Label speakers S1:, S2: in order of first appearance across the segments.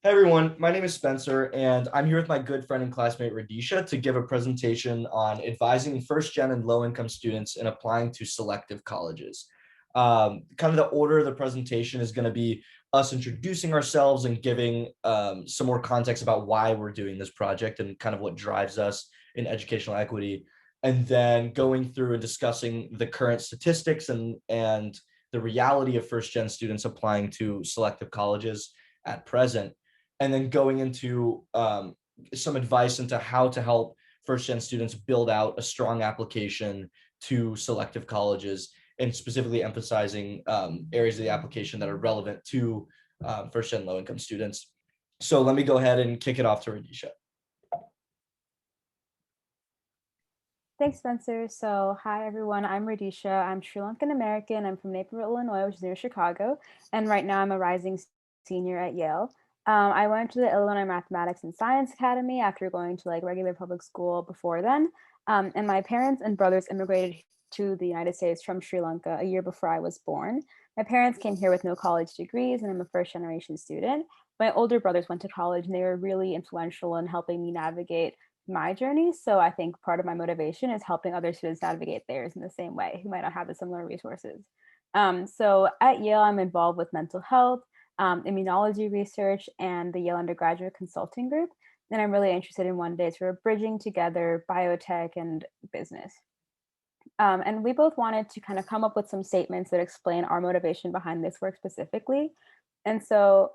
S1: Hey everyone, my name is Spencer, and I'm here with my good friend and classmate Radeesha to give a presentation on advising first gen and low income students in applying to selective colleges. Kind of the order of the presentation is going to be us introducing ourselves and giving some more context about why we're doing this project and kind of what drives us in educational equity, and then going through and discussing the current statistics and the reality of first gen students applying to selective colleges at present, and then going into some advice into how to help first gen students build out a strong application to selective colleges, and specifically emphasizing areas of the application that are relevant to first gen low income students. So let me go ahead and kick it off to Radeesha.
S2: Thanks, Spencer. So, hi everyone. I'm Radeesha. I'm Sri Lankan American. I'm from Naperville, Illinois, which is near Chicago. And right now I'm a rising senior at Yale. I went to the Illinois Mathematics and Science Academy after going to like regular public school before then. And my parents and brothers immigrated to the United States from Sri Lanka a year before I was born. My parents came here with no college degrees, and I'm a first generation student. My older brothers went to college, and they were really influential in helping me navigate my journey. So I think part of my motivation is helping other students navigate theirs in the same way who might not have the similar resources. So at Yale, I'm involved with mental health, immunology research, and the Yale Undergraduate Consulting Group. And I'm really interested in one day sort of bridging together biotech and business. And we both wanted to kind of come up with some statements that explain our motivation behind this work specifically. And so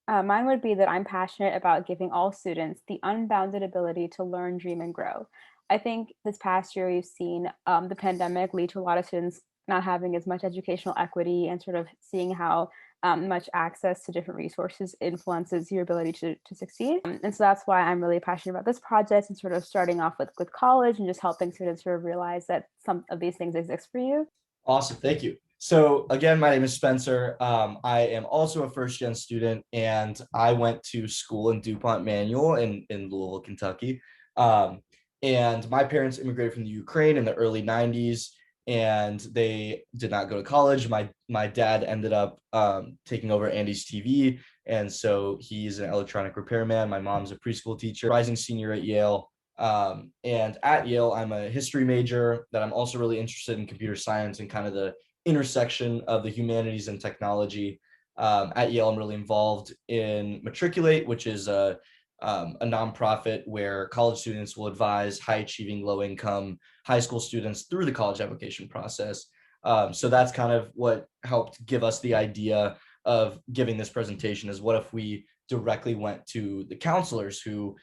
S2: mine would be that I'm passionate about giving all students the unbounded ability to learn, dream, and grow. I think this past year we've seen the pandemic lead to a lot of students not having as much educational equity and sort of seeing how much access to different resources influences your ability to succeed. And so that's why I'm really passionate about this project and sort of starting off with college and just helping students sort of realize that some of these things exist for you.
S1: Awesome, thank you. So again, my name is Spencer. I am also a first gen student, and I went to school in DuPont Manual in Louisville, Kentucky. Um, and my parents immigrated from the Ukraine in the early 90s, and they did not go to college. My dad ended up taking over Andy's TV, and so he's an electronic repairman. My mom's a preschool teacher, rising senior at Yale. And at Yale, I'm a history major that I'm also really interested in computer science and kind of the intersection of the humanities and technology. At Yale, I'm really involved in Matriculate, which is a nonprofit where college students will advise high achieving, low income high school students through the college application process. So that's kind of what helped give us the idea of giving this presentation is what if we directly went to the counselors who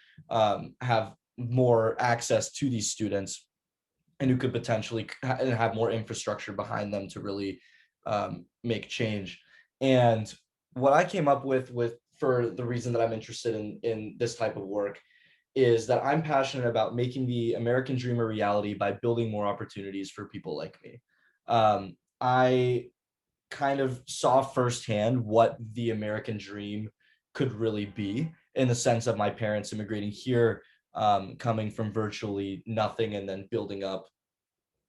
S1: have more access to these students and who could potentially have more infrastructure behind them to really make change. And what I came up with for the reason that I'm interested in this type of work is that I'm passionate about making the American dream a reality by building more opportunities for people like me. I kind of saw firsthand what the American dream could really be in the sense of my parents immigrating here, coming from virtually nothing and then building out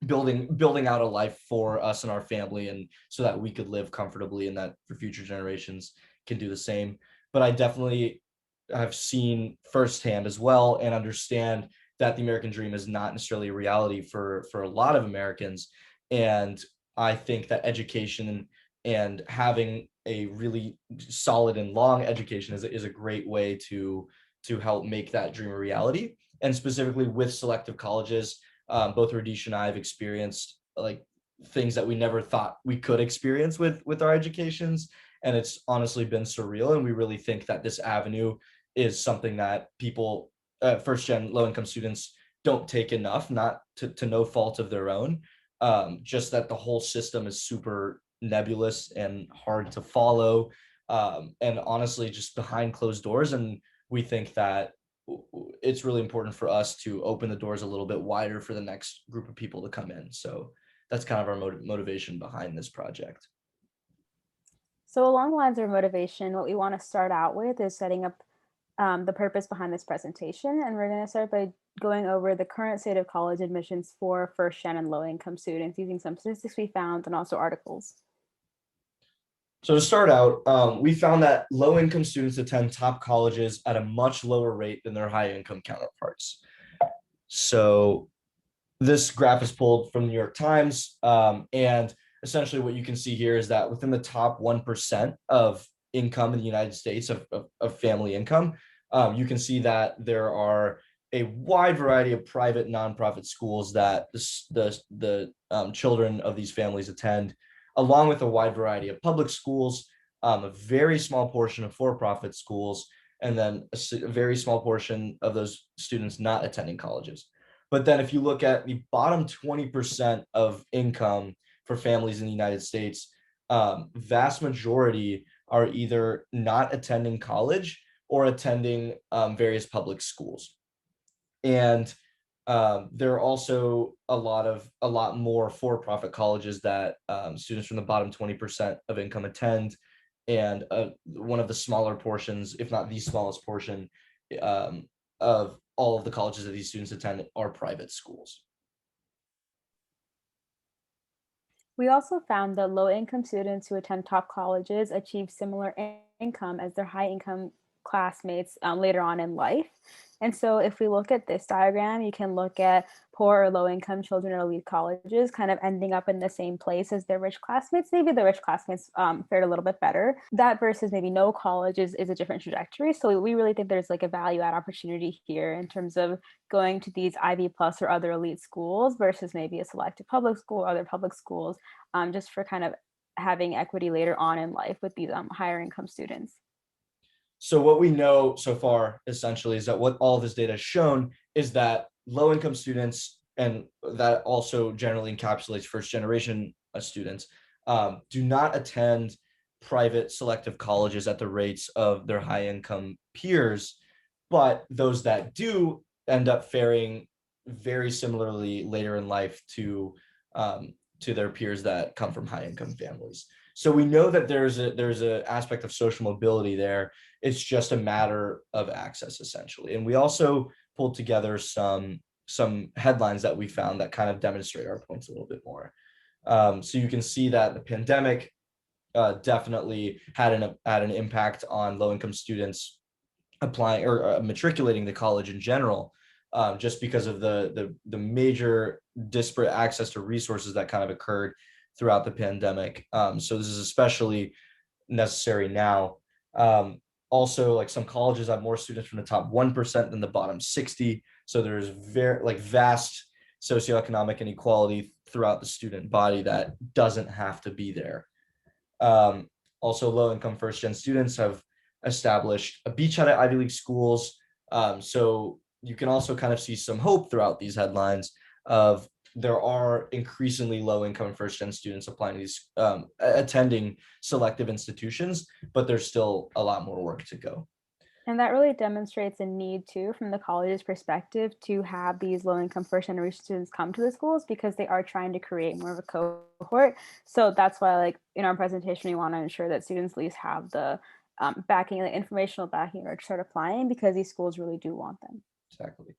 S1: a life for us and our family, and so that we could live comfortably and that for future generations can do the same. But I definitely have seen firsthand as well and understand that the American dream is not necessarily a reality for a lot of Americans. And I think that education and having a really solid and long education is a great way to help make that dream a reality. And specifically with selective colleges, both Radeesha and I have experienced like things that we never thought we could experience with our educations, and it's honestly been surreal. And we really think that this avenue is something that people, first gen low income students, don't take enough, not to no fault of their own. Just that the whole system is super nebulous and hard to follow, and honestly just behind closed doors. And we think that it's really important for us to open the doors a little bit wider for the next group of people to come in. So that's kind of our motivation behind this project.
S2: So, along the lines of motivation, what we want to start out with is setting up the purpose behind this presentation. And we're going to start by going over the current state of college admissions for first gen and low income students using some statistics we found and also articles.
S1: So to start out, we found that low-income students attend top colleges at a much lower rate than their high-income counterparts. So this graph is pulled from the New York Times, and essentially what you can see here is that within the top 1% of income in the United States of family income, you can see that there are a wide variety of private nonprofit schools that the children of these families attend, along with a wide variety of public schools, a very small portion of for-profit schools, and then a very small portion of those students not attending colleges. But then if you look at the bottom 20% of income for families in the United States, vast majority are either not attending college or attending various public schools. And there are also a lot more for-profit colleges that students from the bottom 20% of income attend. And one of the smaller portions, if not the smallest portion, of all of the colleges that these students attend are private schools.
S2: We also found that low income students who attend top colleges achieve similar income as their high income classmates later on in life. And so, if we look at this diagram, you can look at poor or low income children at elite colleges kind of ending up in the same place as their rich classmates. Maybe the rich classmates fared a little bit better. That versus maybe no college is a different trajectory. So, we really think there's like a value add opportunity here in terms of going to these Ivy Plus or other elite schools versus maybe a selective public school or other public schools, just for kind of having equity later on in life with these higher income students.
S1: So what we know so far essentially is that what all of this data has shown is that low income students, and that also generally encapsulates first generation students, do not attend private selective colleges at the rates of their high income peers, but those that do end up faring very similarly later in life to their peers that come from high income families. So we know that there's a aspect of social mobility there. It's just a matter of access essentially. And we also pulled together some headlines that we found that kind of demonstrate our points a little bit more. So you can see that the pandemic definitely had an impact on low income students applying or matriculating to college in general, just because of the major disparate access to resources that kind of occurred throughout the pandemic. So this is especially necessary now. Also, like some colleges have more students from the top 1% than the bottom 60. So there's very like vast socioeconomic inequality throughout the student body that doesn't have to be there. Also, low income first gen students have established a beachhead at Ivy League schools. So you can also kind of see some hope throughout these headlines of there are increasingly low income first gen students applying to these attending selective institutions, but there's still a lot more work to go.
S2: And that really demonstrates a need too, from the college's perspective, to have these low income first generation students come to the schools because they are trying to create more of a cohort. So that's why, like in our presentation, we want to ensure that students at least have the backing, the informational backing, or start applying because these schools really do want them.
S1: Exactly.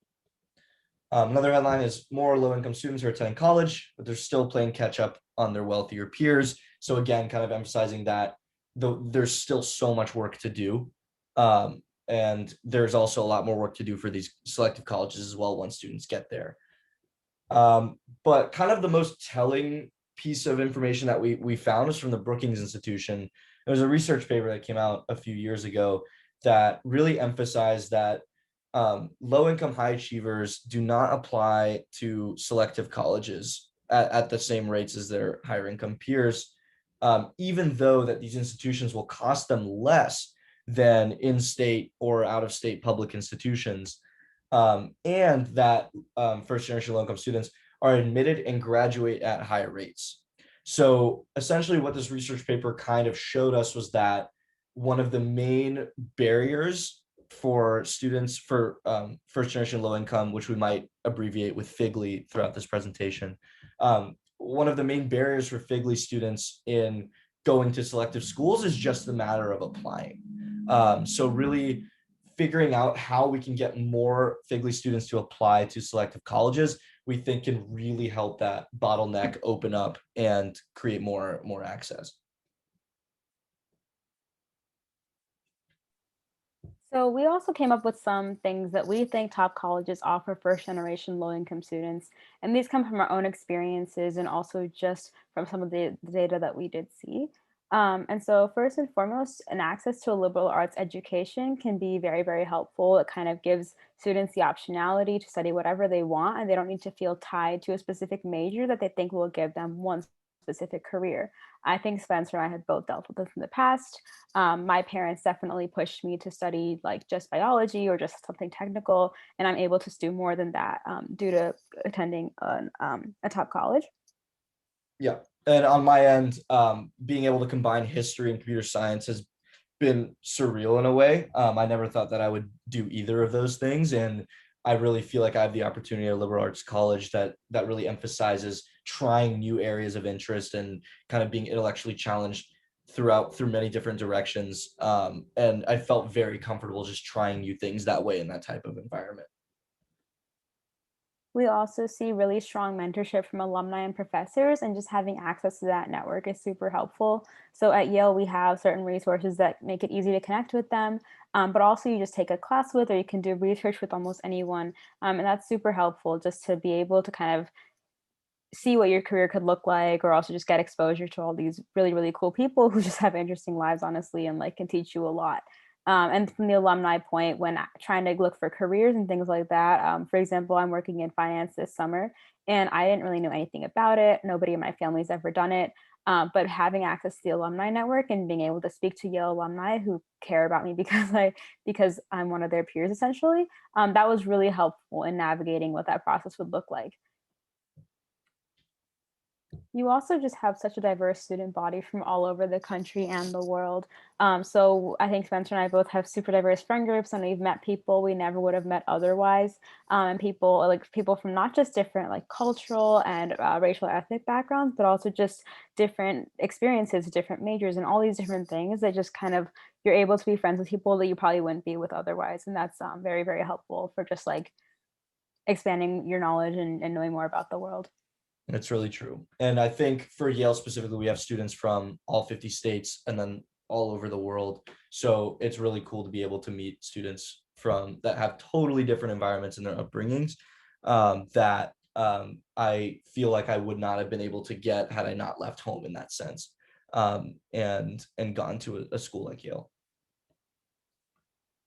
S1: Another headline is more low income students are attending college, but they're still playing catch up on their wealthier peers. So again, kind of emphasizing that there's still so much work to do. And there's also a lot more work to do for these selective colleges as well once students get there. But kind of the most telling piece of information that we found is from the Brookings Institution. There was a research paper that came out a few years ago that really emphasized that low income high achievers do not apply to selective colleges at the same rates as their higher income peers, even though that these institutions will cost them less than in-state or out-of-state public institutions, and that first generation low income students are admitted and graduate at higher rates. So essentially what this research paper kind of showed us was that one of the main barriers for students for first generation low income, which we might abbreviate with FIGLY throughout this presentation, one of the main barriers for FIGLY students in going to selective schools is just the matter of applying. So really figuring out how we can get more FIGLY students to apply to selective colleges, we think can really help that bottleneck open up and create more access.
S2: So we also came up with some things that we think top colleges offer first generation low income students. And these come from our own experiences and also just from some of the data that we did see. And so first and foremost, an access to a liberal arts education can be very, very helpful. It kind of gives students the optionality to study whatever they want, and they don't need to feel tied to a specific major that they think will give them one specific career. I think Spencer and I have both dealt with this in the past. My parents definitely pushed me to study like just biology or just something technical, and I'm able to do more than that due to attending a top college.
S1: Yeah. And on my end, being able to combine history and computer science has been surreal in a way. I never thought that I would do either of those things, and I really feel like I have the opportunity at a liberal arts college that really emphasizes trying new areas of interest and kind of being intellectually challenged through many different directions. And I felt very comfortable just trying new things that way in that type of environment.
S2: We also see really strong mentorship from alumni and professors, and just having access to that network is super helpful. So at Yale, we have certain resources that make it easy to connect with them, but also you just take a class with, or you can do research with almost anyone. And that's super helpful just to be able to kind of see what your career could look like, or also just get exposure to all these really, really cool people who just have interesting lives, honestly, and like can teach you a lot. And from the alumni point, when trying to look for careers and things like that, for example, I'm working in finance this summer, and I didn't really know anything about it. Nobody in my family's ever done it. But having access to the alumni network and being able to speak to Yale alumni who care about me because I'm one of their peers, essentially, that was really helpful in navigating what that process would look like. You also just have such a diverse student body from all over the country and the world. So I think Spencer and I both have super diverse friend groups, and we've met people we never would have met otherwise. And people from not just different like cultural and racial ethnic backgrounds, but also just different experiences, different majors, and all these different things that just kind of you're able to be friends with people that you probably wouldn't be with otherwise. And that's very, very helpful for just like expanding your knowledge and knowing more about the world.
S1: It's really true. And I think for Yale specifically, we have students from all 50 states and then all over the world. So it's really cool to be able to meet students from that have totally different environments in their upbringings, that I feel like I would not have been able to get had I not left home in that sense, and gone to a school like Yale.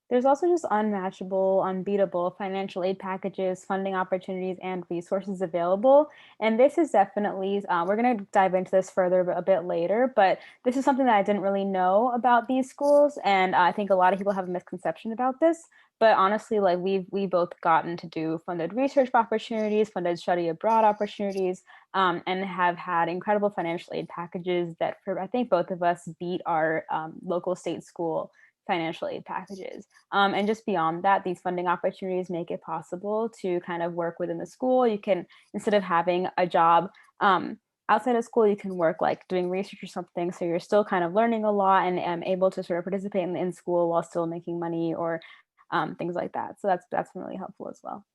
S2: There's also just unmatchable, unbeatable financial aid packages, funding opportunities, and resources available. And this is definitely, we're going to dive into this further a bit later, but this is something that I didn't really know about these schools. And I think a lot of people have a misconception about this. But honestly, like we both gotten to do funded research opportunities, funded study abroad opportunities, and have had incredible financial aid packages that, for I think both of us, beat our local state school financial aid packages. And just beyond that, these funding opportunities make it possible to kind of work within the school. You can, instead of having a job outside of school, you can work like doing research or something. So you're still kind of learning a lot and able to sort of participate in school while still making money or things like that. So that's been really helpful as well.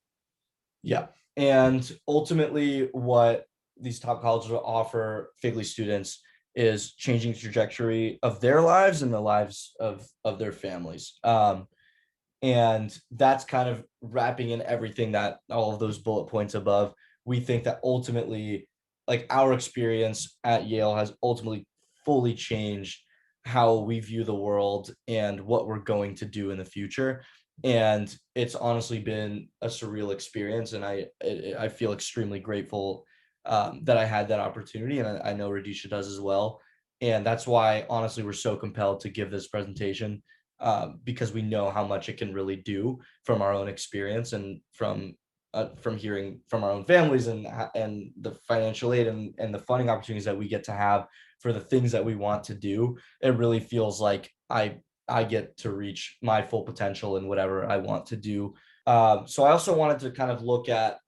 S1: Yeah. And ultimately, what these top colleges will offer Figley students is changing the trajectory of their lives and the lives of their families. And that's kind of wrapping in everything that all of those bullet points above. We think that ultimately, like our experience at Yale has ultimately fully changed how we view the world and what we're going to do in the future. And it's honestly been a surreal experience, and I feel extremely grateful, that I had that opportunity, and I know Radeesha does as well. And that's why honestly we're so compelled to give this presentation, because we know how much it can really do from our own experience and from hearing from our own families, and the financial aid and the funding opportunities that we get to have for the things that we want to do. It really feels like I get to reach my full potential in whatever I want to do. So I also wanted to kind of look at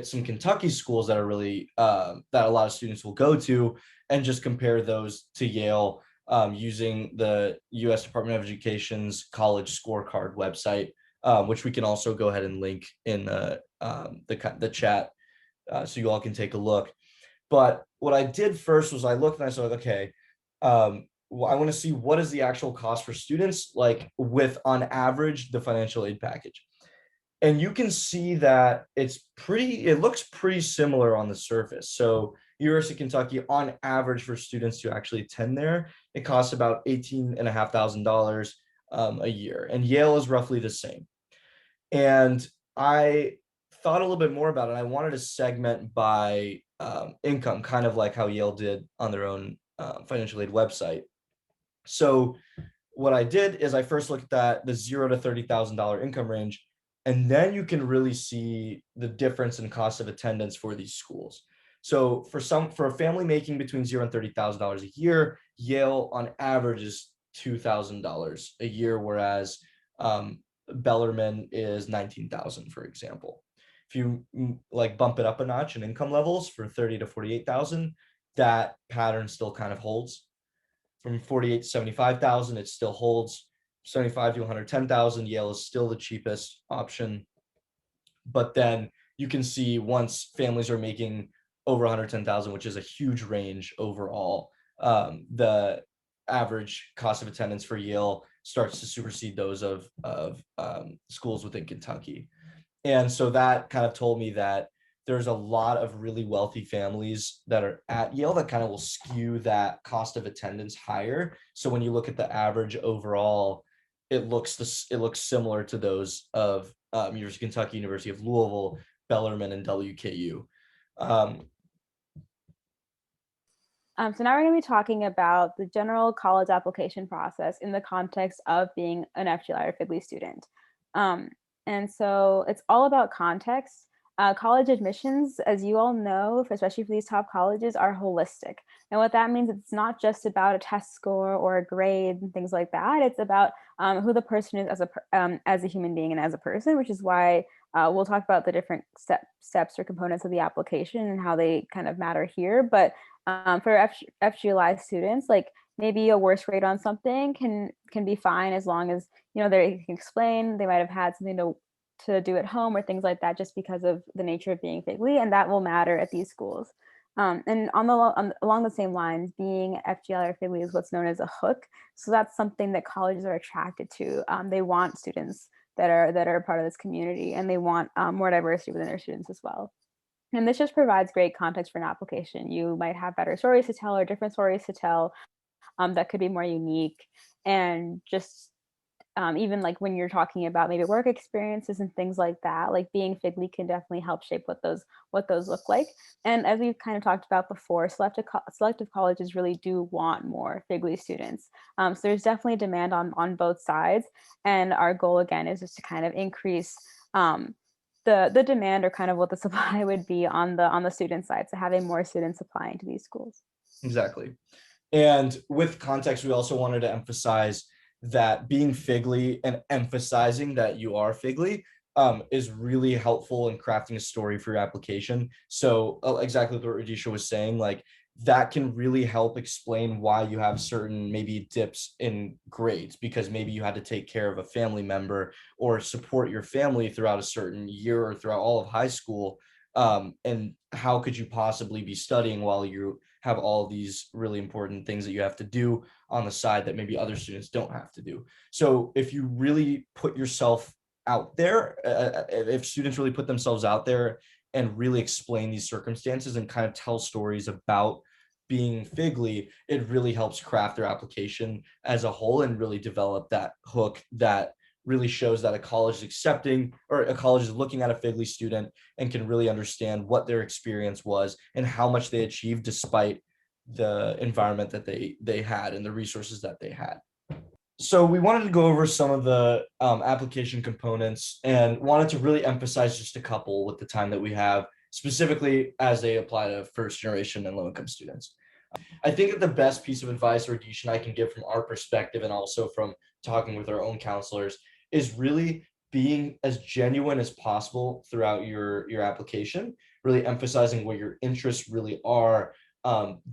S1: some Kentucky schools that are really, that a lot of students will go to, and just compare those to Yale, using the U.S. Department of Education's college scorecard website, which we can also go ahead and link in the chat, so you all can take a look. But what I did first was I looked and I said, okay, I want to see what is the actual cost for students, like with on average the financial aid package. And you can see that it looks pretty similar on the surface. So University of Kentucky, on average for students to actually attend there, it costs about $18,500 a year. And Yale is roughly the same. And I thought a little bit more about it. I wanted to segment by income, kind of like how Yale did on their own financial aid website. So what I did is I first looked at the $0 to $30,000 income range, and then you can really see the difference in cost of attendance for these schools. So for a family making between $0 and $30,000 a year, Yale on average is $2,000 a year, whereas Bellarmine is 19,000, for example. If you like bump it up a notch in income levels for 30 to 48,000, that pattern still kind of holds. From 48 to 75,000, it still holds. 75 to 110,000, Yale is still the cheapest option. But then you can see once families are making over 110,000, which is a huge range overall, the average cost of attendance for Yale starts to supersede those of schools within Kentucky. And so that kind of told me that there's a lot of really wealthy families that are at Yale that kind of will skew that cost of attendance higher. So when you look at the average overall, it looks similar to those of University of Kentucky, University of Louisville, Bellarmine, and WKU.
S2: So now we're going to be talking about the general college application process in the context of being an FGLI or FIGLY student. And so it's all about context. College admissions, as you all know, especially for these top colleges, are holistic. And what that means, it's not just about a test score or a grade and things like that. It's about who the person is as a human being and as a person, which is why we'll talk about the different steps or components of the application and how they kind of matter here. But for FGLI students, like maybe a worse grade on something can be fine as long as they can explain they might have had something to do at home or things like that, just because of the nature of being FIGLY, and that will matter at these schools. And along the same lines, being FGLI or FIGLY is what's known as a hook. So that's something that colleges are attracted to. They want students that are part of this community, and they want more diversity within their students as well. And this just provides great context for an application. You might have better stories to tell or different stories to tell that could be more unique. And just even like when you're talking about maybe work experiences and things like that, like being FIGLY can definitely help shape what those look like. And as we've kind of talked about before, selective colleges really do want more FIGLY students. So there's definitely demand on both sides. And our goal again is just to kind of increase the demand, or kind of what the supply would be on the student side. So having more students applying to these schools.
S1: Exactly. And with context, we also wanted to emphasize that being FIGLY and emphasizing that you are FIGLY is really helpful in crafting a story for your application. So exactly what Radeesha was saying, like that can really help explain why you have certain maybe dips in grades, because maybe you had to take care of a family member or support your family throughout a certain year or throughout all of high school. And how could you possibly be studying while you have all these really important things that you have to do on the side that maybe other students don't have to do? So if you really put yourself out there, if students really put themselves out there and really explain these circumstances and kind of tell stories about being FIGLY, it really helps craft their application as a whole and really develop that hook that really shows that a college is accepting, or a college is looking at a FIGLY student and can really understand what their experience was and how much they achieved despite the environment that they had and the resources that they had. So we wanted to go over some of the application components and wanted to really emphasize just a couple with the time that we have, specifically as they apply to first generation and low income students. I think that the best piece of advice Radeesha and I can give from our perspective, and also from talking with our own counselors, is really being as genuine as possible throughout your application, really emphasizing what your interests really are,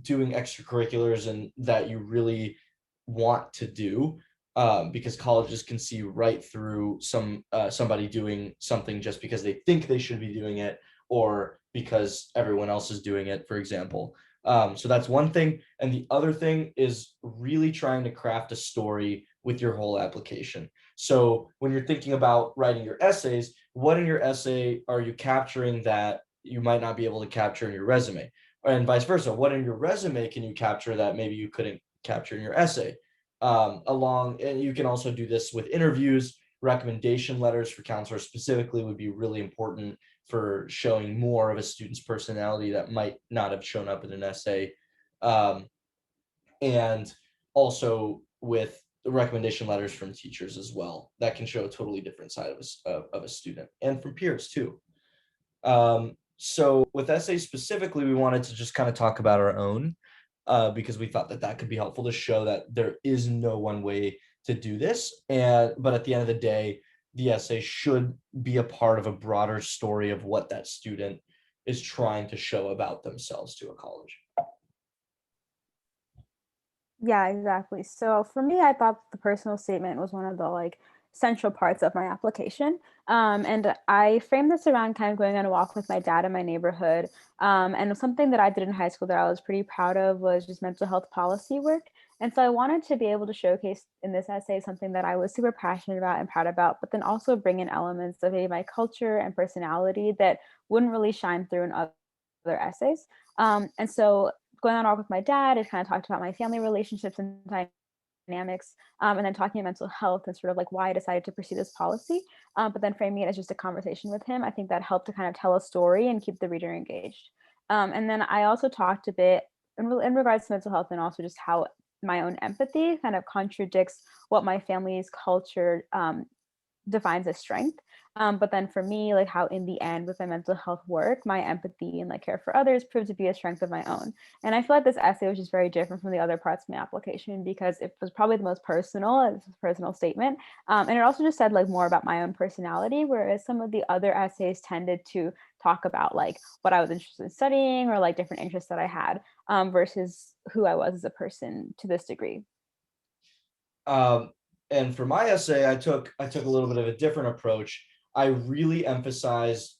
S1: doing extracurriculars and that you really want to do, because colleges can see right through somebody doing something just because they think they should be doing it, or because everyone else is doing it, for example. So that's one thing. And the other thing is really trying to craft a story with your whole application. So when you're thinking about writing your essays, what in your essay are you capturing that you might not be able to capture in your resume? And vice versa. What in your resume can you capture that maybe you couldn't capture in your essay? And you can also do this with interviews. Recommendation letters for counselors specifically would be really important for showing more of a student's personality that might not have shown up in an essay. Um, and also with the recommendation letters from teachers as well, that can show a totally different side of a student, and from peers too. So with essays specifically, we wanted to just kind of talk about our own, because we thought that that could be helpful to show that there is no one way to do this. But at the end of the day, the essay should be a part of a broader story of what that student is trying to show about themselves to a college.
S2: Yeah, exactly. So for me, I thought the personal statement was one of the like central parts of my application. And I framed this around kind of going on a walk with my dad in my neighborhood. And something that I did in high school that I was pretty proud of was just mental health policy work. And so I wanted to be able to showcase in this essay something that I was super passionate about and proud about, but then also bring in elements of maybe my culture and personality that wouldn't really shine through in other essays. And so going on a walk with my dad, it kind of talked about my family relationships and dynamics, and then talking about mental health and sort of like why I decided to pursue this policy. But then framing it as just a conversation with him, I think that helped to kind of tell a story and keep the reader engaged. And then I also talked a bit in regards to mental health and also just how my own empathy kind of contradicts what my family's culture defines as strength. But then for me, like how in the end with my mental health work, my empathy and like care for others proved to be a strength of my own. And I feel like this essay was just very different from the other parts of my application because it was probably the most personal, it's a personal statement. And it also just said like more about my own personality, whereas some of the other essays tended to talk about like what I was interested in studying or like different interests that I had, versus who I was as a person to this degree.
S1: Um, and for my essay, I took a little bit of a different approach. I really emphasized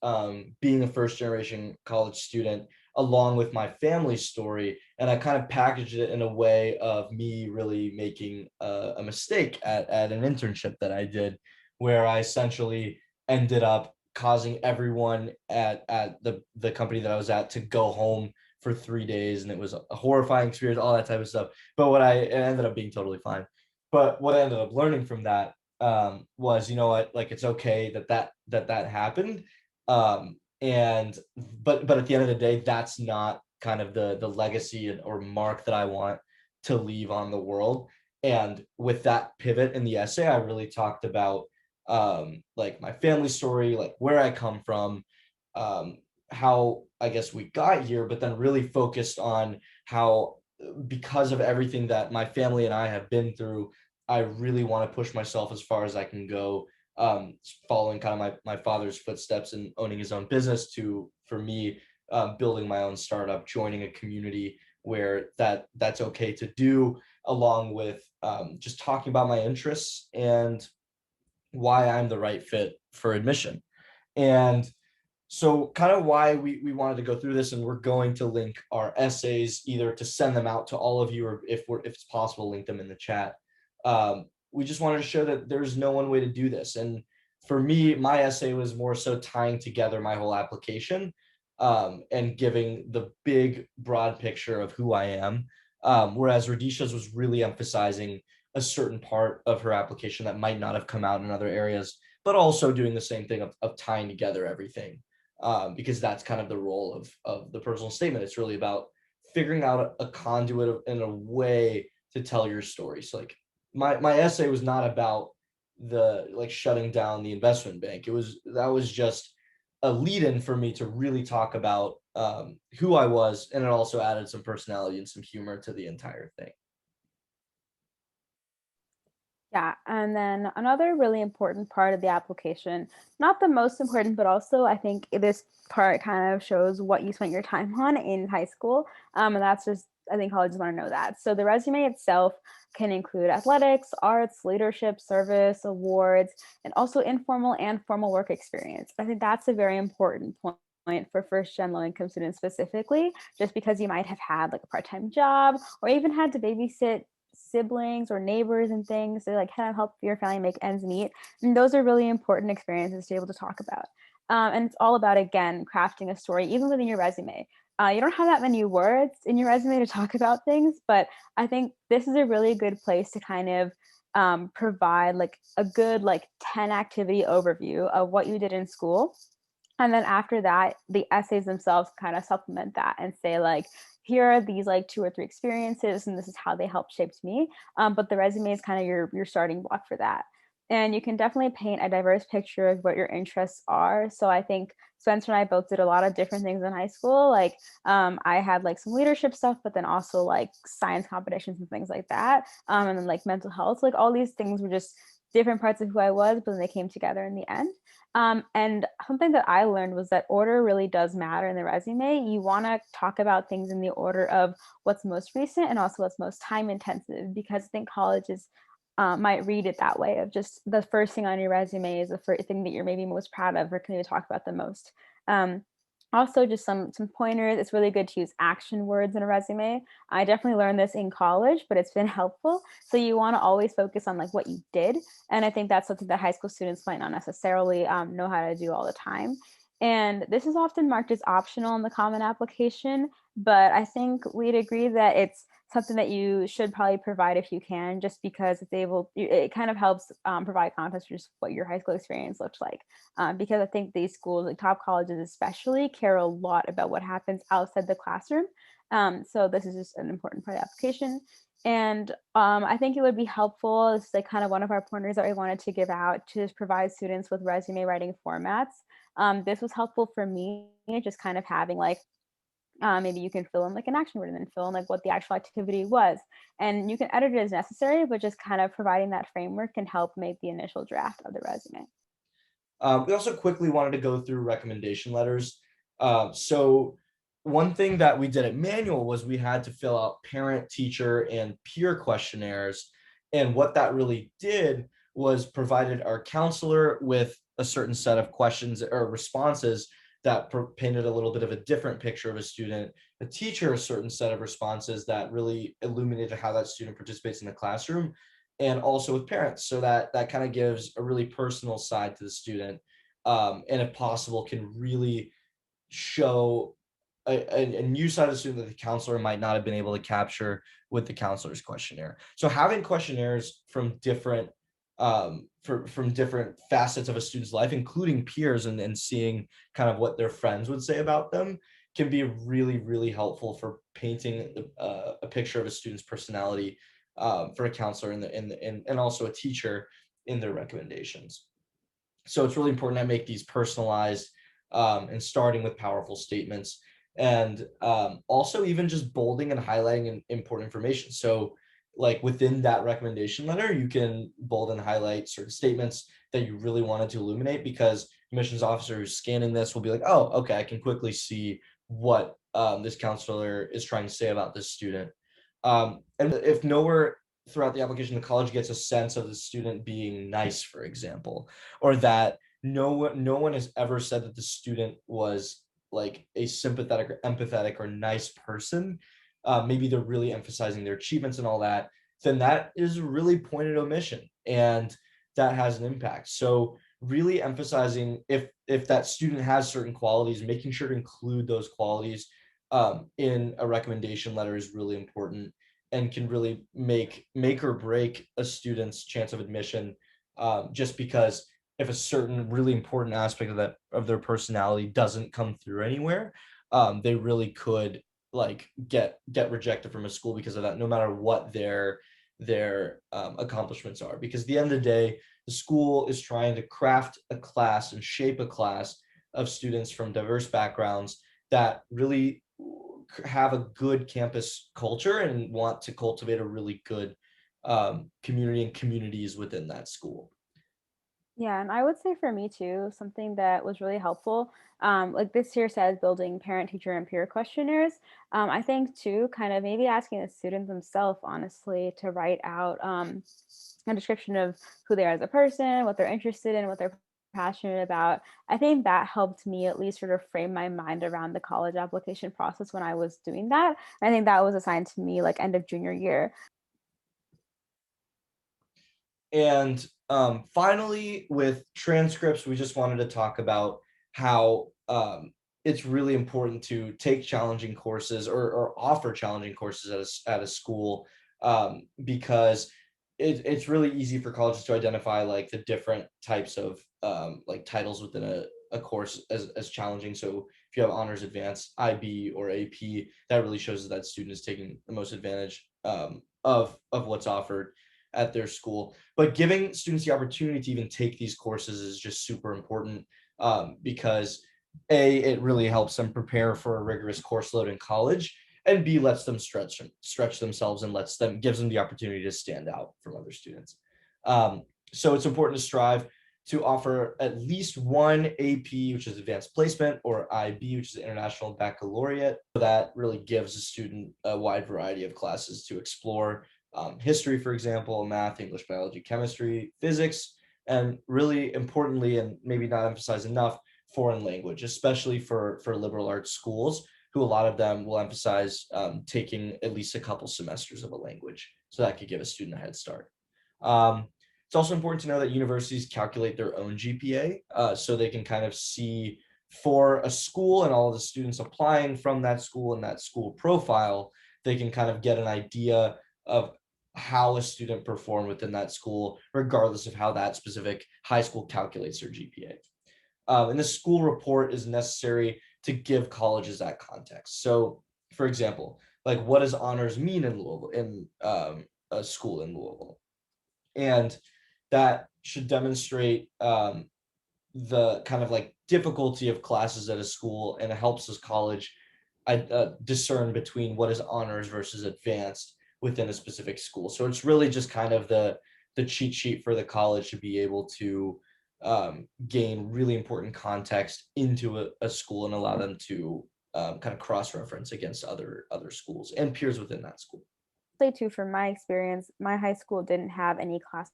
S1: being a first generation college student along with my family story, and I kind of packaged it in a way of me really making a mistake at an internship that I did, where I essentially ended up causing everyone at the company that I was at to go home for 3 days, and it was a horrifying experience, all that type of stuff. But it ended up being totally fine. But what I ended up learning from that, was, you know what, like it's okay that happened. And but at the end of the day, that's not kind of the legacy or mark that I want to leave on the world. And with that pivot in the essay, I really talked about like my family story, like where I come from, um, how I guess we got here, but then really focused on how, because of everything that my family and I have been through, I really want to push myself as far as I can go, following kind of my father's footsteps and owning his own business, to, for me, building my own startup, joining a community where that's okay to do, along with just talking about my interests and why I'm the right fit for admission. And so kind of why we wanted to go through this, and we're going to link our essays either to send them out to all of you, or if it's possible, link them in the chat. We just wanted to show that there's no one way to do this. And for me, my essay was more so tying together my whole application, and giving the big broad picture of who I am. Whereas Radeesha's was really emphasizing a certain part of her application that might not have come out in other areas, but also doing the same thing of tying together everything, because that's kind of the role of the personal statement. It's really about figuring out a conduit in a way to tell your story. So like my essay was not about the like shutting down the investment bank. That was just a lead in for me to really talk about who I was, and it also added some personality and some humor to the entire thing.
S2: Yeah, and then another really important part of the application, not the most important, but also I think this part kind of shows what you spent your time on in high school. And that's just, I think colleges want to know that. So the resume itself can include athletics, arts, leadership, service, awards, and also informal and formal work experience. I think that's a very important point for first gen low income students specifically, just because you might have had like a part-time job or even had to babysit siblings or neighbors and things to like kind of help your family make ends meet. And those are really important experiences to be able to talk about. And it's all about, again, crafting a story, even within your resume. You don't have that many words in your resume to talk about things, but I think this is a really good place to kind of provide like a good like 10 activity overview of what you did in school. And then after that, the essays themselves kind of supplement that and say like, here are these like 2 or 3 experiences, and this is how they helped shaped me. But the resume is kind of your starting block for that. And you can definitely paint a diverse picture of what your interests are. So I think Spencer and I both did a lot of different things in high school. Like I had like some leadership stuff, but then also like science competitions and things like that. And then like mental health, like all these things were just different parts of who I was, but then they came together in the end. And something that I learned was that order really does matter in the resume. You want to talk about things in the order of what's most recent and also what's most time intensive, because I think colleges might read it that way of just the first thing on your resume is the first thing that you're maybe most proud of or can you talk about the most. Um, Also, just some pointers. It's really good to use action words in a resume. I definitely learned this in college, but it's been helpful. So you want to always focus on like what you did, and I think that's something that high school students might not necessarily know how to do all the time. And this is often marked as optional in the Common Application, but I think we'd agree that it's something that you should probably provide if you can, just because it kind of helps provide context for just what your high school experience looked like. Because I think these schools, like top colleges especially, care a lot about what happens outside the classroom. So this is just an important part of the application. And I think it would be helpful, it's like kind of one of our pointers that we wanted to give out, to just provide students with resume writing formats. This was helpful for me, just kind of having like maybe you can fill in like an action word and then fill in like what the actual activity was. And you can edit it as necessary, but just kind of providing that framework can help make the initial draft of the resume.
S1: We also quickly wanted to go through recommendation letters. So one thing that we did at manual was we had to fill out parent, teacher, and peer questionnaires. And what that really did was provided our counselor with a certain set of questions or responses that painted a little bit of a different picture of a student, a teacher a certain set of responses that really illuminated how that student participates in the classroom, and also with parents, so that that kind of gives a really personal side to the student, and if possible can really show a new side of the student that the counselor might not have been able to capture with the counselor's questionnaire. So having questionnaires from different from different facets of a student's life, including peers, and seeing kind of what their friends would say about them, can be really, really helpful for painting a picture of a student's personality, for a counselor and also a teacher in their recommendations. So it's really important to make these personalized, and starting with powerful statements, and also even just bolding and highlighting important information. So like within that recommendation letter, you can bold and highlight certain statements that you really wanted to illuminate, because admissions officer who's scanning this will be like, oh, okay, I can quickly see what this counselor is trying to say about this student. And if nowhere throughout the application, the college gets a sense of the student being nice, for example, or that no one has ever said that the student was like a sympathetic or empathetic or nice person, maybe they're really emphasizing their achievements and all that, then that is a really pointed omission, and that has an impact. So really emphasizing if that student has certain qualities, making sure to include those qualities in a recommendation letter is really important, and can really make or break a student's chance of admission, just because if a certain really important aspect of that of their personality doesn't come through anywhere, they really could like get rejected from a school because of that, no matter what their accomplishments are. Because at the end of the day, the school is trying to craft a class and shape a class of students from diverse backgrounds that really have a good campus culture and want to cultivate a really good community and communities within that school.
S2: Yeah, and I would say for me too, something that was really helpful, like this here says building parent, teacher, and peer questionnaires. I think too, kind of maybe asking the student themselves, honestly, to write out a description of who they are as a person, what they're interested in, what their passionate about. I think that helped me at least sort of frame my mind around the college application process when I was doing that. I think that was assigned to me like end of junior year.
S1: And finally, with transcripts, we just wanted to talk about how it's really important to take challenging courses or offer challenging courses at a school, because it's really easy for colleges to identify like the different types of like titles within a course as challenging. So if you have honors, advanced, IB, or AP, that really shows that student is taking the most advantage of what's offered at their school. But giving students the opportunity to even take these courses is just super important, because A, it really helps them prepare for a rigorous course load in college, and B, lets them stretch themselves and gives them the opportunity to stand out from other students. So it's important to strive to offer at least one AP, which is advanced placement, or IB, which is international baccalaureate. That really gives a student a wide variety of classes to explore. History, for example, math, English, biology, chemistry, physics, and really importantly, and maybe not emphasized enough, foreign language, especially for liberal arts schools, who a lot of them will emphasize taking at least a couple semesters of a language. So that could give a student a head start. It's also important to know that universities calculate their own GPA, so they can kind of see for a school and all of the students applying from that school and that school profile, they can kind of get an idea of how a student performed within that school, regardless of how that specific high school calculates their GPA. And the school report is necessary to give colleges that context. So, for example, like what does honors mean in Louisville, in a school in Louisville? And that should demonstrate the kind of like difficulty of classes at a school, and it helps us college discern between what is honors versus advanced within a specific school. So it's really just kind of the cheat sheet for the college to be able to gain really important context into a school and allow them to kind of cross-reference against other schools and peers within that school.
S2: Say too, from my experience, my high school didn't have any classes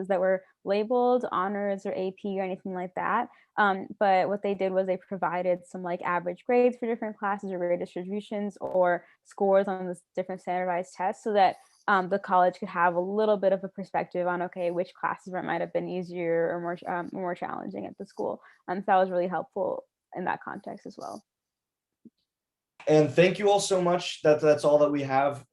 S2: that were labeled honors or AP or anything like that. But what they did was they provided some like average grades for different classes or grade distributions or scores on the different standardized tests so that the college could have a little bit of a perspective on, okay, which classes might have been easier or more challenging at the school. So that was really helpful in that context as well.
S1: And thank you all so much. That's all that we have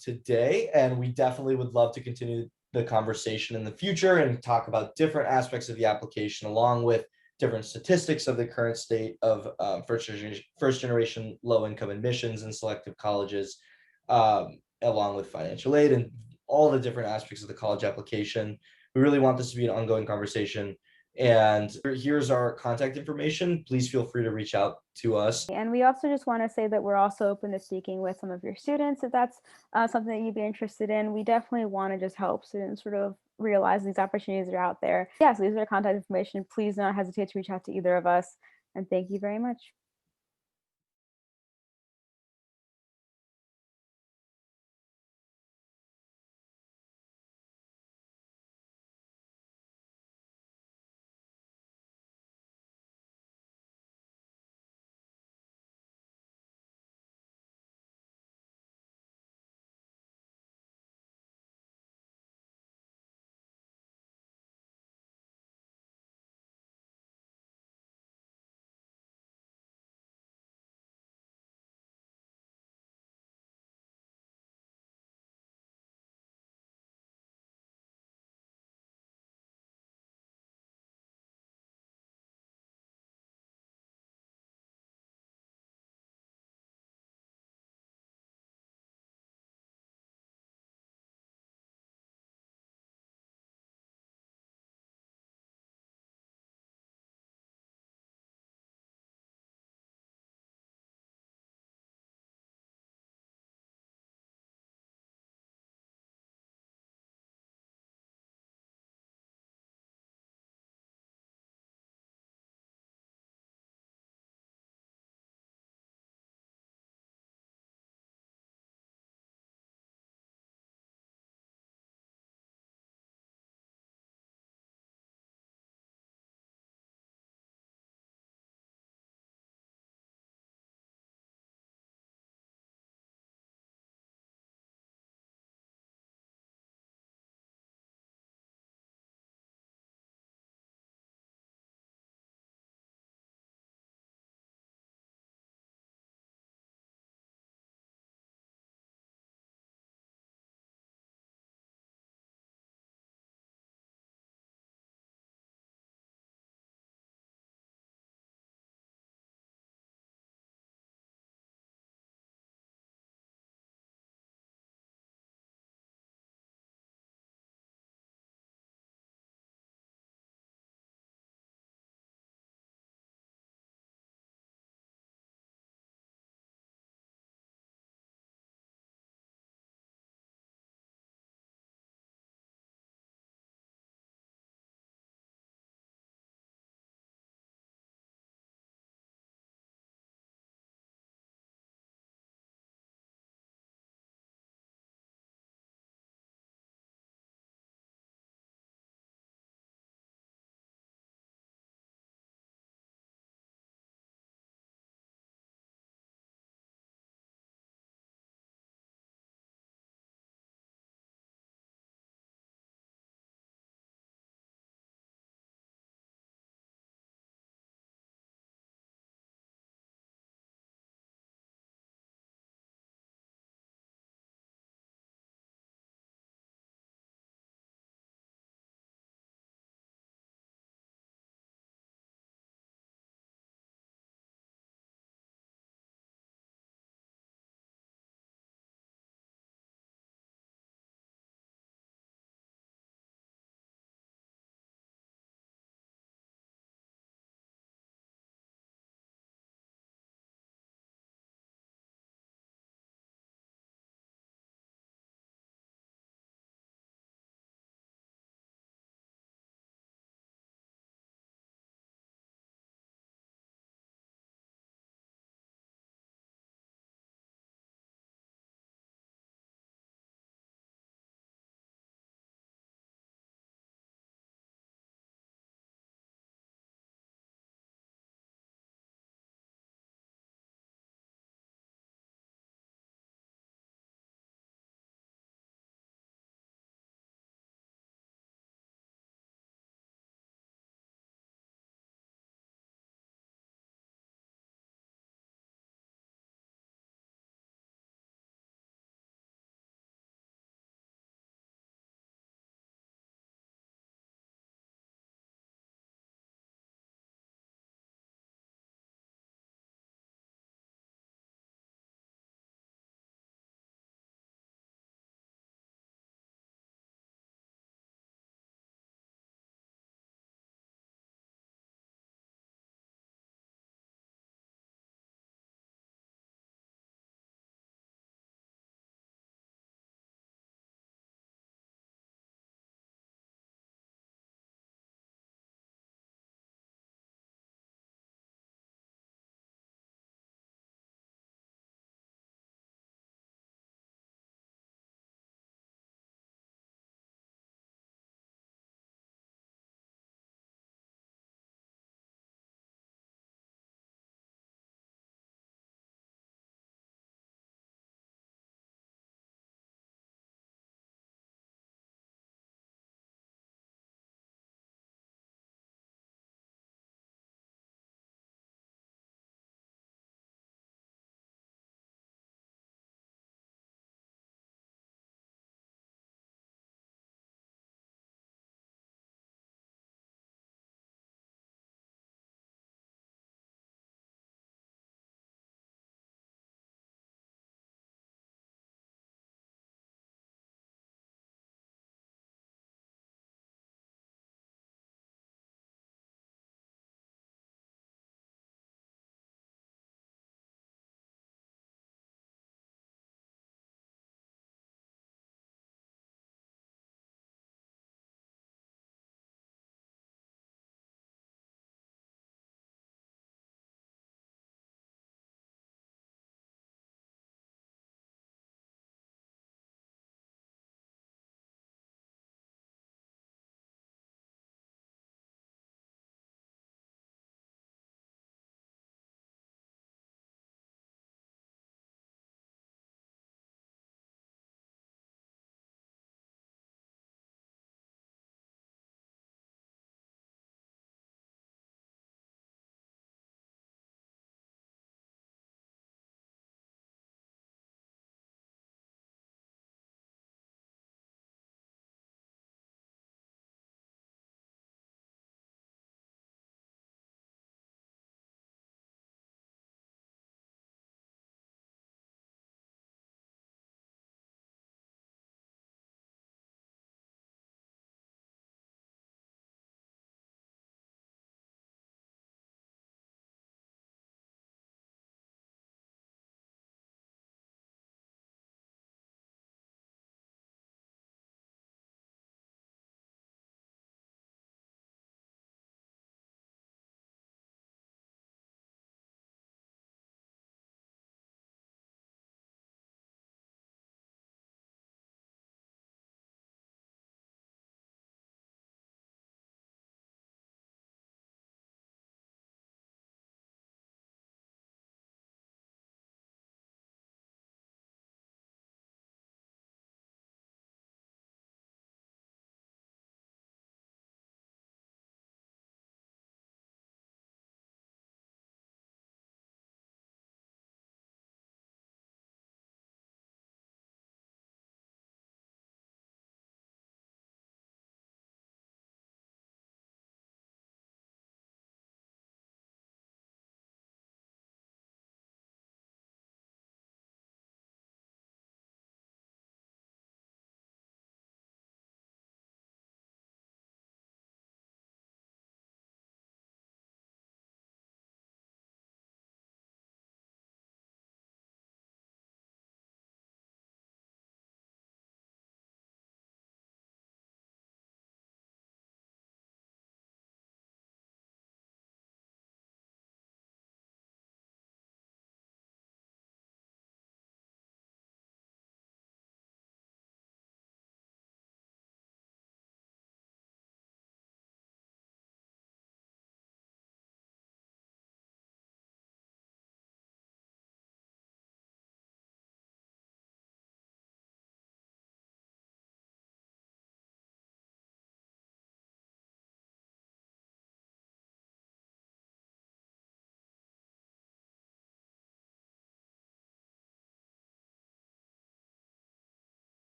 S1: today. And we definitely would love to continue the conversation in the future and talk about different aspects of the application, along with different statistics of the current state of first generation low income admissions in selective colleges, along with financial aid and all the different aspects of the college application. We really want this to be an ongoing conversation. And here's our contact information. Please feel free to reach out to us.
S2: And we also just want to say that we're also open to speaking with some of your students if that's something that you'd be interested in. We definitely want to just help students sort of realize these opportunities are out there. Yeah, so these are our contact information. Please don't hesitate to reach out to either of us. And thank you very much.